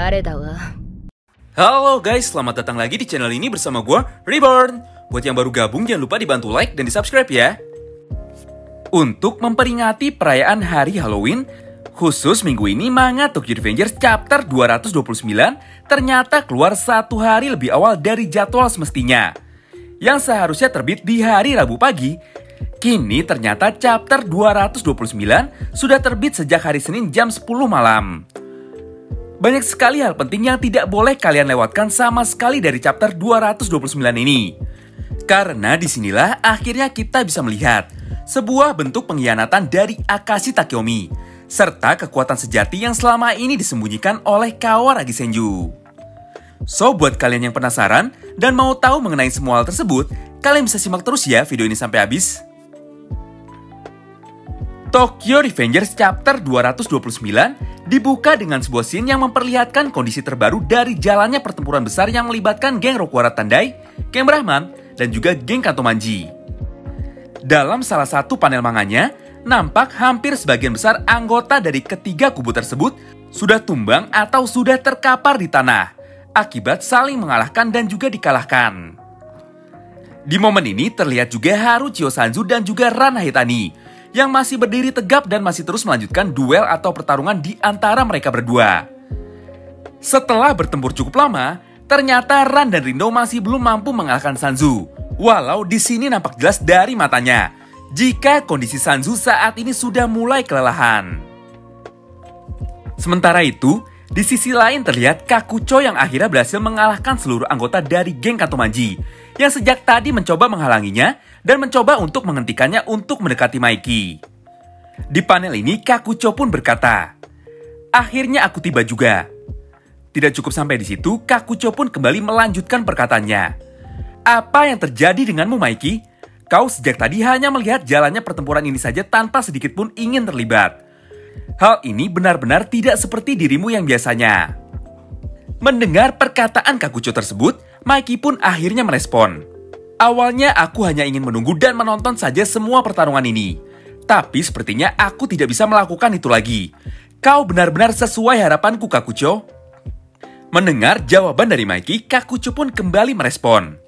誰だわ。 Halo guys, selamat datang lagi di channel ini bersama gue, Reborn. Buat yang baru gabung, jangan lupa dibantu like dan di-subscribe ya. Untuk memperingati perayaan hari Halloween, khusus minggu ini manga Tokyo Revengers chapter 229 ternyata keluar 1 hari lebih awal dari jadwal semestinya. Yang seharusnya terbit di hari Rabu pagi, kini ternyata chapter 229 sudah terbit sejak hari Senin jam 10 malam. Banyak sekali hal penting yang tidak boleh kalian lewatkan sama sekali dari chapter 229 ini. Karena disinilah akhirnya kita bisa melihat sebuah bentuk pengkhianatan dari Akashi Takeomi, serta kekuatan sejati yang selama ini disembunyikan oleh Kawaragi Senju. So, buat kalian yang penasaran dan mau tahu mengenai semua hal tersebut, kalian bisa simak terus ya video ini sampai habis. Tokyo Revengers chapter 229 dibuka dengan sebuah scene yang memperlihatkan kondisi terbaru dari jalannya pertempuran besar yang melibatkan geng Rokuara Tandai, geng Brahman, dan juga geng Kantomanji. Dalam salah satu panel manganya, nampak hampir sebagian besar anggota dari ketiga kubu tersebut sudah tumbang atau sudah terkapar di tanah akibat saling mengalahkan dan juga dikalahkan. Di momen ini terlihat juga Haruchio Sanzu dan juga Ran Haitani yang masih berdiri tegap dan masih terus melanjutkan duel atau pertarungan di antara mereka berdua. Setelah bertempur cukup lama, ternyata Ran dan Rindo masih belum mampu mengalahkan Sanzu. Walau di sini nampak jelas dari matanya jika kondisi Sanzu saat ini sudah mulai kelelahan. Sementara itu, di sisi lain terlihat Kakucho yang akhirnya berhasil mengalahkan seluruh anggota dari geng Kantomanji yang sejak tadi mencoba menghalanginya dan mencoba untuk menghentikannya untuk mendekati Maiki. Di panel ini Kakucho pun berkata, "Akhirnya aku tiba juga." Tidak cukup sampai di situ, Kakucho pun kembali melanjutkan perkataannya. "Apa yang terjadi denganmu, Maiki? Kau sejak tadi hanya melihat jalannya pertempuran ini saja tanpa sedikit pun ingin terlibat. Hal ini benar-benar tidak seperti dirimu yang biasanya." Mendengar perkataan Kakucho tersebut, Maiki pun akhirnya merespon. "Awalnya aku hanya ingin menunggu dan menonton saja semua pertarungan ini. Tapi sepertinya aku tidak bisa melakukan itu lagi. Kau benar-benar sesuai harapanku, Kakucho." Mendengar jawaban dari Maiki, Kakucho pun kembali merespon.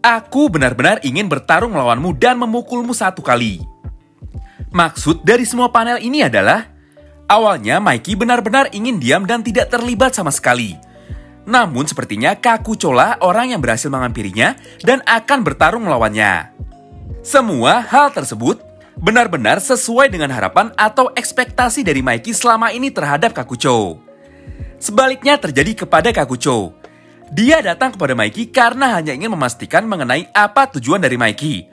"Aku benar-benar ingin bertarung melawanmu dan memukulmu 1 kali." Maksud dari semua panel ini adalah, awalnya Maiki benar-benar ingin diam dan tidak terlibat sama sekali. Namun sepertinya Kakucho lah orang yang berhasil menghampirinya dan akan bertarung melawannya. Semua hal tersebut benar-benar sesuai dengan harapan atau ekspektasi dari Maiki selama ini terhadap Kakucho. Sebaliknya terjadi kepada Kakucho. Dia datang kepada Maiki karena hanya ingin memastikan mengenai apa tujuan dari Maiki.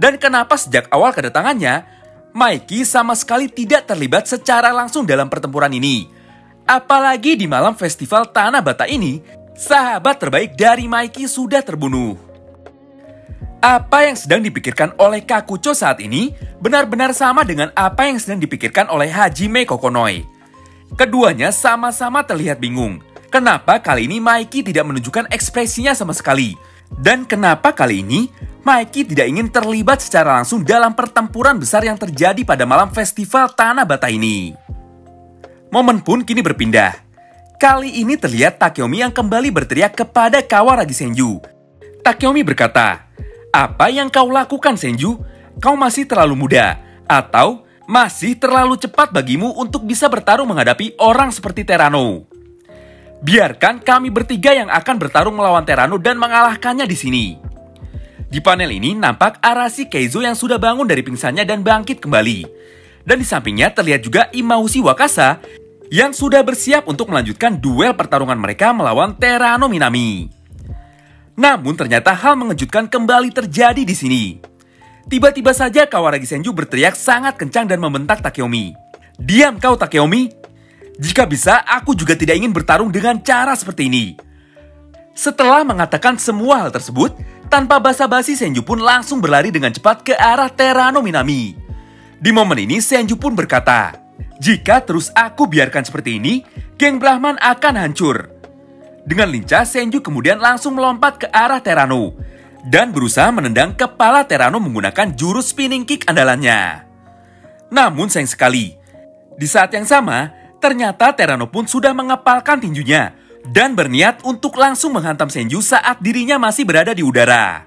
Dan kenapa sejak awal kedatangannya, Maiki sama sekali tidak terlibat secara langsung dalam pertempuran ini. Apalagi di malam festival Tanah Bata ini, sahabat terbaik dari Maiki sudah terbunuh. Apa yang sedang dipikirkan oleh Kakucho saat ini benar-benar sama dengan apa yang sedang dipikirkan oleh Hajime Kokonoi. Keduanya sama-sama terlihat bingung. Kenapa kali ini Maiki tidak menunjukkan ekspresinya sama sekali? Dan kenapa kali ini Maiki tidak ingin terlibat secara langsung dalam pertempuran besar yang terjadi pada malam festival Tanah Bata ini? Momen pun kini berpindah. Kali ini terlihat Takeomi yang kembali berteriak kepada Kawaragi Senju. Takeomi berkata, "Apa yang kau lakukan, Senju? Kau masih terlalu muda, atau masih terlalu cepat bagimu untuk bisa bertarung menghadapi orang seperti Terano. Biarkan kami bertiga yang akan bertarung melawan Terano dan mengalahkannya di sini." Di panel ini nampak Arashi Keizo yang sudah bangun dari pingsannya dan bangkit kembali. Dan di sampingnya terlihat juga Imaushi Wakasa yang sudah bersiap untuk melanjutkan duel pertarungan mereka melawan Terano Minami. Namun ternyata hal mengejutkan kembali terjadi di sini. Tiba-tiba saja Kawaragi Senju berteriak sangat kencang dan membentak Takeomi. "Diam kau, Takeomi! Jika bisa, aku juga tidak ingin bertarung dengan cara seperti ini." Setelah mengatakan semua hal tersebut, tanpa basa-basi Senju pun langsung berlari dengan cepat ke arah Terano Minami. Di momen ini Senju pun berkata, "Jika terus aku biarkan seperti ini, geng Brahman akan hancur." Dengan lincah Senju kemudian langsung melompat ke arah Terano dan berusaha menendang kepala Terano menggunakan jurus spinning kick andalannya. Namun sayang sekali, di saat yang sama Ternyata Terano pun sudah mengepalkan tinjunya dan berniat untuk langsung menghantam Senju saat dirinya masih berada di udara.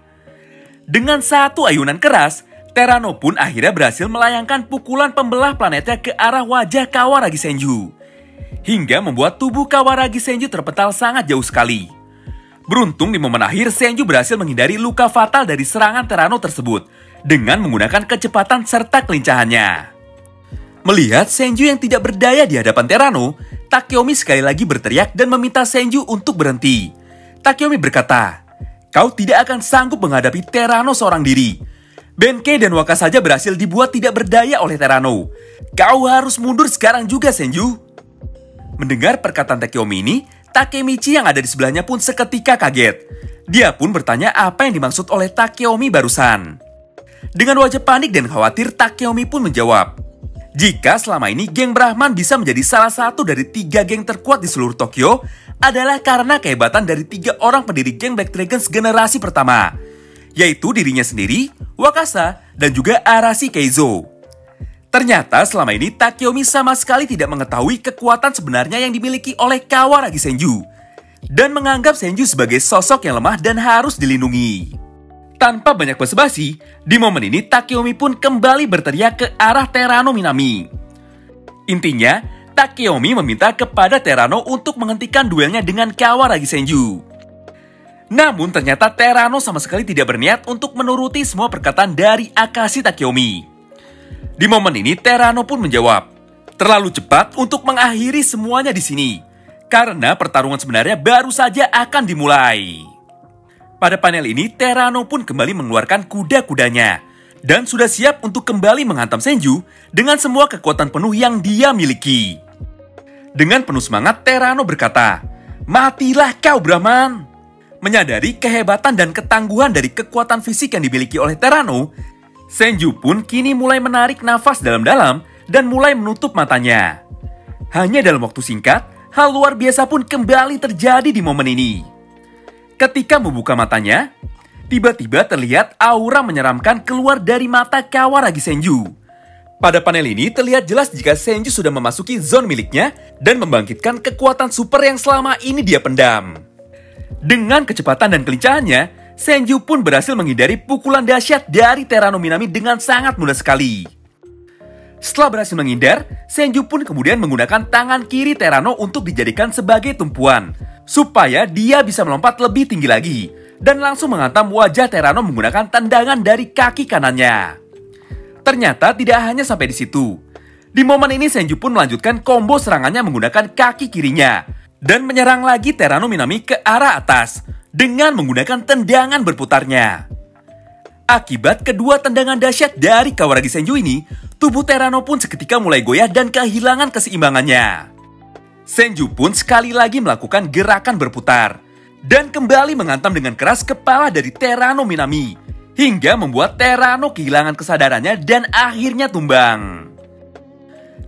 Dengan satu ayunan keras, Terano pun akhirnya berhasil melayangkan pukulan pembelah planetnya ke arah wajah Kawaragi Senju, hingga membuat tubuh Kawaragi Senju terpental sangat jauh sekali. Beruntung di momen akhir, Senju berhasil menghindari luka fatal dari serangan Terano tersebut dengan menggunakan kecepatan serta kelincahannya. Melihat Senju yang tidak berdaya di hadapan Terano, Takeomi sekali lagi berteriak dan meminta Senju untuk berhenti. Takeomi berkata, "Kau tidak akan sanggup menghadapi Terano seorang diri. Benkei dan Waka saja berhasil dibuat tidak berdaya oleh Terano. Kau harus mundur sekarang juga, Senju." Mendengar perkataan Takeomi ini, Takemichi yang ada di sebelahnya pun seketika kaget. Dia pun bertanya apa yang dimaksud oleh Takeomi barusan. Dengan wajah panik dan khawatir, Takeomi pun menjawab, jika selama ini geng Brahman bisa menjadi salah satu dari 3 geng terkuat di seluruh Tokyo adalah karena kehebatan dari 3 orang pendiri geng Black Dragons generasi pertama, yaitu dirinya sendiri, Wakasa, dan juga Arashi Keizo. Ternyata selama ini Takeomi sama sekali tidak mengetahui kekuatan sebenarnya yang dimiliki oleh Kawaragi Senju dan menganggap Senju sebagai sosok yang lemah dan harus dilindungi. Tanpa banyak basa-basi, di momen ini Takeomi pun kembali berteriak ke arah Terano Minami. Intinya, Takeomi meminta kepada Terano untuk menghentikan duelnya dengan Kawaragi Senju. Namun ternyata Terano sama sekali tidak berniat untuk menuruti semua perkataan dari Akashi Takeomi. Di momen ini Terano pun menjawab, terlalu cepat untuk mengakhiri semuanya di sini, karena pertarungan sebenarnya baru saja akan dimulai. Pada panel ini, Terano pun kembali mengeluarkan kuda-kudanya dan sudah siap untuk kembali menghantam Senju dengan semua kekuatan penuh yang dia miliki. Dengan penuh semangat, Terano berkata, "Matilah kau, Brahman!" Menyadari kehebatan dan ketangguhan dari kekuatan fisik yang dimiliki oleh Terano, Senju pun kini mulai menarik nafas dalam-dalam dan mulai menutup matanya. Hanya dalam waktu singkat, hal luar biasa pun kembali terjadi di momen ini. Ketika membuka matanya, tiba-tiba terlihat aura menyeramkan keluar dari mata Kawaragi Senju. Pada panel ini terlihat jelas jika Senju sudah memasuki zone miliknya dan membangkitkan kekuatan super yang selama ini dia pendam. Dengan kecepatan dan kelincahannya, Senju pun berhasil menghindari pukulan dahsyat dari Terano Minami dengan sangat mudah sekali. Setelah berhasil menghindar, Senju pun kemudian menggunakan tangan kiri Terano untuk dijadikan sebagai tumpuan, supaya dia bisa melompat lebih tinggi lagi dan langsung menghantam wajah Terano menggunakan tendangan dari kaki kanannya. Ternyata tidak hanya sampai di situ. Di momen ini Senju pun melanjutkan combo serangannya menggunakan kaki kirinya dan menyerang lagi Terano Minami ke arah atas dengan menggunakan tendangan berputarnya. Akibat kedua tendangan dahsyat dari Kawaragi Senju ini, tubuh Terano pun seketika mulai goyah dan kehilangan keseimbangannya. Senju pun sekali lagi melakukan gerakan berputar dan kembali menghantam dengan keras kepala dari Terano Minami hingga membuat Terano kehilangan kesadarannya dan akhirnya tumbang.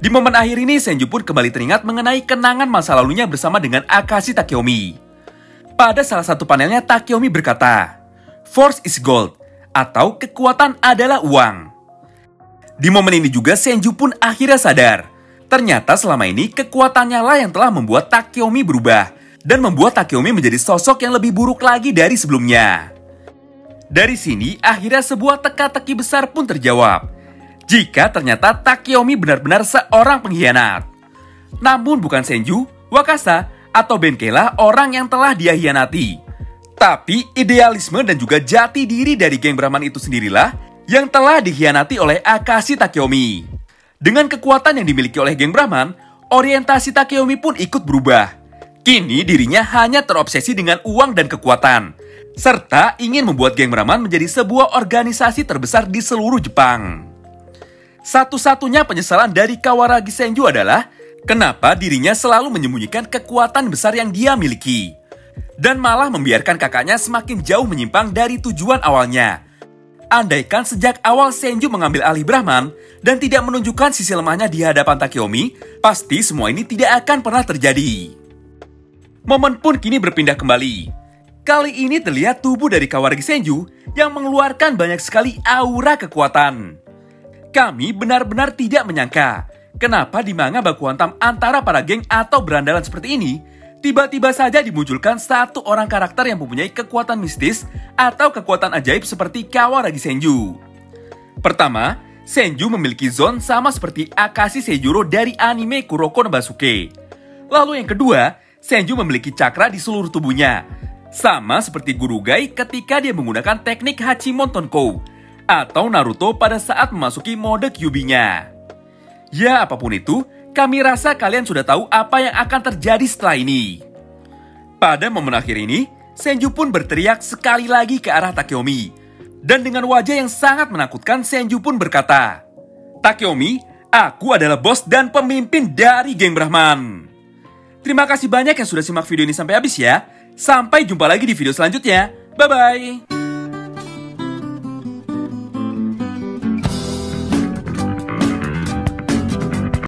Di momen akhir ini Senju pun kembali teringat mengenai kenangan masa lalunya bersama dengan Akashi Takeomi. Pada salah satu panelnya Takeomi berkata, "Force is gold," atau kekuatan adalah uang. Di momen ini juga Senju pun akhirnya sadar. Ternyata selama ini kekuatannya lah yang telah membuat Takeomi berubah dan membuat Takeomi menjadi sosok yang lebih buruk lagi dari sebelumnya. Dari sini akhirnya sebuah teka-teki besar pun terjawab. Jika ternyata Takeomi benar-benar seorang pengkhianat. Namun bukan Senju, Wakasa, atau Benkei lah orang yang telah dia hianati. Tapi idealisme dan juga jati diri dari geng Brahman itu sendirilah yang telah dikhianati oleh Akashi Takeomi. Dengan kekuatan yang dimiliki oleh geng Brahman, orientasi Takeomi pun ikut berubah. Kini dirinya hanya terobsesi dengan uang dan kekuatan, serta ingin membuat geng Brahman menjadi sebuah organisasi terbesar di seluruh Jepang. Satu-satunya penyesalan dari Kawaragi Senju adalah kenapa dirinya selalu menyembunyikan kekuatan besar yang dia miliki, dan malah membiarkan kakaknya semakin jauh menyimpang dari tujuan awalnya. Andaikan sejak awal Senju mengambil alih Brahman dan tidak menunjukkan sisi lemahnya di hadapan Takeomi, pasti semua ini tidak akan pernah terjadi. Momen pun kini berpindah kembali. Kali ini terlihat tubuh dari Kawaragi Senju yang mengeluarkan banyak sekali aura kekuatan. Kami benar-benar tidak menyangka kenapa di manga baku hantam antara para geng atau berandalan seperti ini, tiba-tiba saja dimunculkan satu orang karakter yang mempunyai kekuatan mistis atau kekuatan ajaib seperti Kawaragi Senju. Pertama, Senju memiliki zone sama seperti Akashi Seijuro dari anime Kuroko no Basuke. Lalu yang kedua, Senju memiliki cakra di seluruh tubuhnya, sama seperti Gurugai ketika dia menggunakan teknik Hachimon Tonkou, atau Naruto pada saat memasuki mode Kyuubi-nya. Ya, apapun itu, kami rasa kalian sudah tahu apa yang akan terjadi setelah ini. Pada momen akhir ini, Senju pun berteriak sekali lagi ke arah Takeomi. Dan dengan wajah yang sangat menakutkan, Senju pun berkata, "Takeomi, aku adalah bos dan pemimpin dari geng Brahman." Terima kasih banyak yang sudah simak video ini sampai habis ya. Sampai jumpa lagi di video selanjutnya. Bye-bye.